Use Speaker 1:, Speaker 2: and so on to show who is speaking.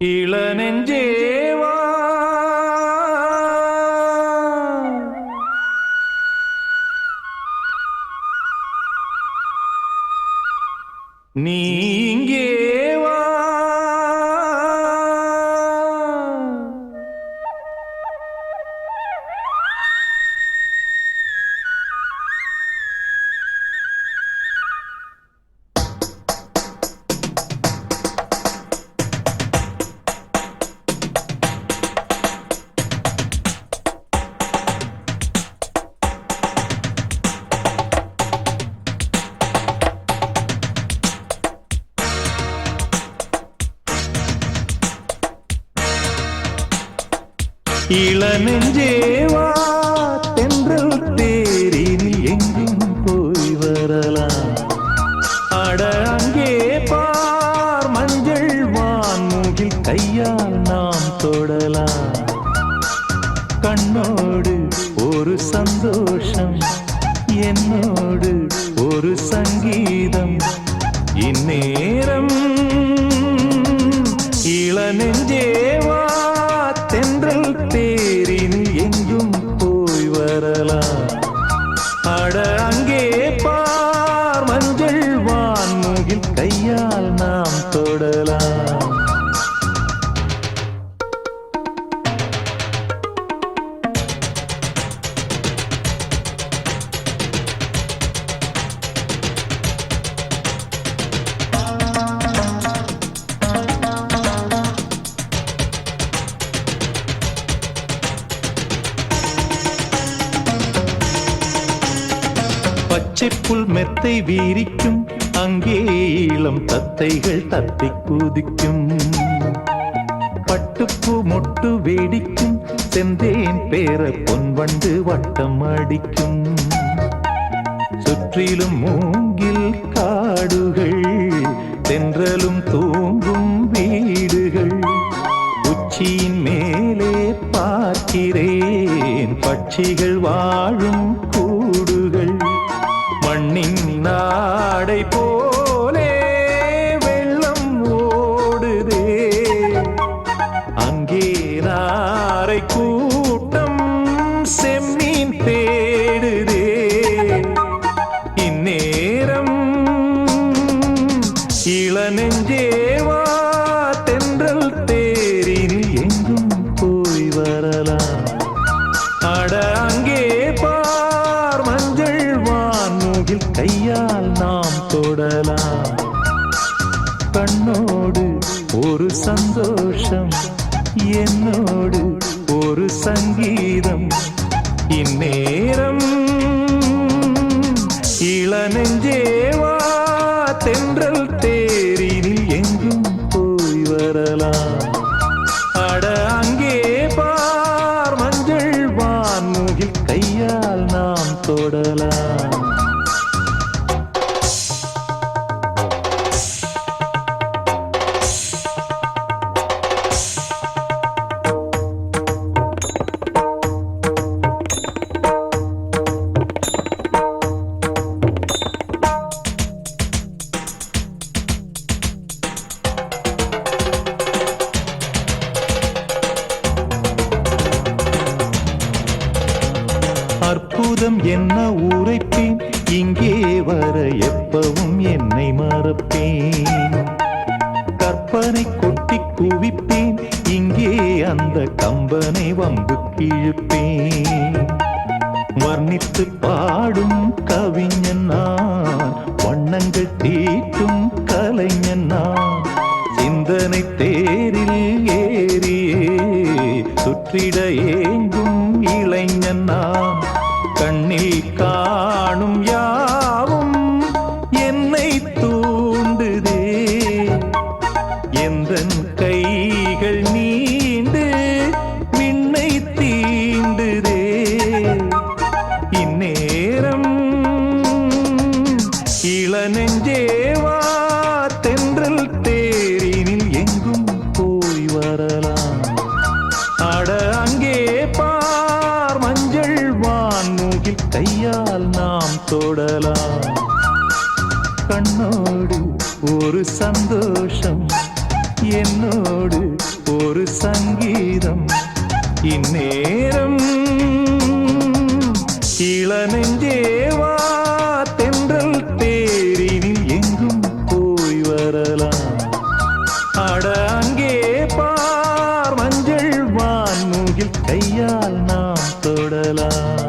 Speaker 1: இளநெஞ்சேவா நீ இங்கே வா. இளநெஞ்சேவா தென்றல் தேரினில் எங்கும் போய் வரலாம். அட அங்கே பார் மஞ்சள் வான்மூகில் கையால் நாம் தொடலாம். கண்ணோடு ஒரு சந்தோஷம், என்னோடு ஒரு சங்கீதம். இந்நேரம் இளநெஞ்சேவா தென்றல் தேரினில் எங்கும் போய் வரலாம். அட அங்கே பார் மஞ்சள் வான்மூகில் கையால் நாம் தொடலாம். பச்சைப்புல் மெத்தை வீரிக்கும், அங்கே இளம் தத்தைகள் தத்தி குதிக்கும். பட்டுப்பூ மொட்டு வேடிக்கும், செந்தேன் பேர பொன்வண்டு வட்டம் அடிக்கும். சுற்றிலும் மூங்கில் காடுகள், தென்றலும் தூங்கும் வீடுகள். உச்சியின் மேலே பார்க்கிறேன் பட்சிகள் வாழும் கூடுகள். மண்ணின் நாடை போலே வெள்ளம் ஓடுதே, அங்கே நாரை கூட்டம் செம்மீன் தேடுதே. இந்நேரம் இளநெஞ்சேவா தென்றல் தேரினில் எங்கும் போய் வரலாம். அட அங்கே பார் மஞ்சள் வான்மூகில் கையால் நாம் தொடலாம். கண்ணோடு ஒரு சந்தோஷம், என்னோடு ஒரு சங்கீதம். இந்நேரம் இளநெஞ்சேவா தென்றல் தேரினில் எங்கும் போய் வரலாம். அட அங்கே பார் மஞ்சள் வான்மூகில் கையால் நாம் தொடலாம். அற்புதம் என்ன உரைப்பேன், இங்கே வர எப்பவும் என்னை மறப்பேன். கற்பனை கொட்டி குவிப்பேன், இங்கே அந்த கம்பனை வம்பு கிழிப்பேன். வர்ணித்து பாடும் கவிஞன் நான், வண்ணங்கள் தீட்டும் கலைஞன் நான். சிந்தனை தேரில் ஏறியே சுற்றிட ஏங்கும் இளைஞன் நான். கண்ணில் காணும் யாவும் என்னை தூண்டுதே, எந்தன் கைகள் நீண்டு விண்ணை தீண்டுதே. இந்நேரம் இளநெஞ்சேவா தென்றல் தேரினில் எங்கும் போய் வரலாம். அட அங்கே பார் மஞ்சள் வான்மூகில் கையால் நாம் தொடலாம். கண்ணோடு ஒரு சந்தோஷம், என்னோடு இளநெஞ்சேவா தென்றல் தேரினில் எங்கும் போய் வரலாம். அட அங்கே பார் மஞ்சள் வான்மூகில் கையால் நாம் தொடலாம்.